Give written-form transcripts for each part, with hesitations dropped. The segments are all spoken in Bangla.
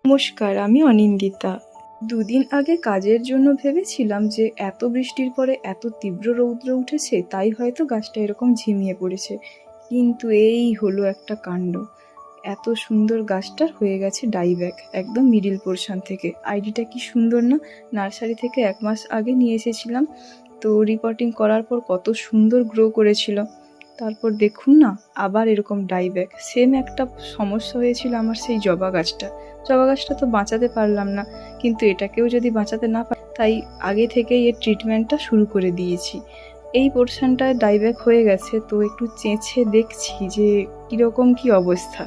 নমস্কার, আমি অনিন্দিতা। দুদিন আগে কাজের জন্য ভেবেছিলাম যে এত বৃষ্টির পরে এত তীব্র রৌদ্র উঠেছে, তাই হয়তো গাছটা এরকম ঝিমিয়ে পড়েছে। কিন্তু এই হলো একটা কাণ্ড। এত সুন্দর গাছটার হয়ে গেছে ডাইব্যাক, একদম মিডিল পোর্শন থেকে। আইডিটা কি সুন্দর না? নার্সারি থেকে 1 মাস আগে নিয়ে এসেছিলাম। তো রিপোর্টিং করার পর কত সুন্দর গ্রো করেছিল। তারপর দেখুন না, আবার এরকম ডাইব্যাক। সেম একটা সমস্যা হয়েছিল আমার সেই জবা গাছটা তো বাঁচাতে পারলাম না, কিন্তু এটাকেও যদি বাঁচাতে না পারি, তাই আগে থেকেই এর ট্রিটমেন্টটা শুরু করে দিয়েছি। এই পোর্শনটায় ডাইব্যাক হয়ে গেছে, তো একটু চেঁচে দেখছি যে কীরকম কী অবস্থা।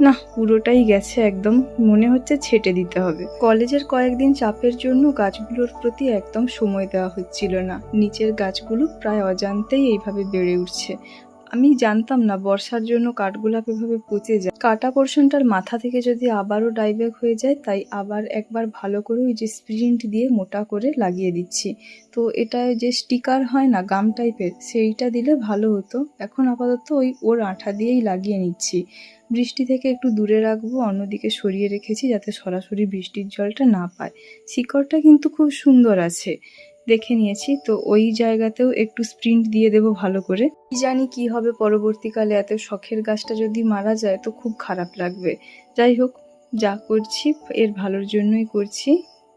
না, পুরোটাই গেছে একদম, মনে হচ্ছে ছেটে দিতে হবে। কলেজের কয়েকদিন চাপের জন্য গাছগুলোর প্রতি একদম সময় দেওয়া হচ্ছিল না। নিচের গাছগুলো প্রায় অজান্তেই এইভাবে বেড়ে উঠছে। আমি জানতাম না বর্ষার জন্য কাঠগোলাপ এভাবে পচে যায়। কাটা পোর্শনটার মাথা থেকে যদি আবারও ডাইব্যাক হয়ে যায়, তাই আবার একবার ভালো করে ওই যে স্প্রিন্ট দিয়ে মোটা করে লাগিয়ে দিচ্ছি। তো এটা যে স্টিকার হয় না, গাম টাইপের, সেইটা দিলে ভালো হতো। এখন আপাতত ওর আঠা দিয়েই লাগিয়ে নিচ্ছি। বৃষ্টি থেকে একটু দূরে রাখবো, অন্যদিকে সরিয়ে রেখেছি যাতে সরাসরি বৃষ্টির জলটা না পায়। শিকড়টা কিন্তু খুব সুন্দর আছে, দেখে নিয়েছি। তো ওই জায়গাতেও একটু স্প্রিন্ট দিয়ে দেবো ভালো করে। কি জানি কি হবে পরবর্তীকালে, এত শখের গাছটা যদি মারা যায় তো খুব খারাপ লাগবে। যাই হোক, যা করছি এর ভালোর জন্যই করছি।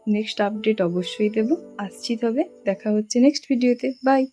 নেক্সট আপডেট অবশ্যই দেবো। আসছি, তবে দেখা হচ্ছে নেক্সট ভিডিওতে। বাই।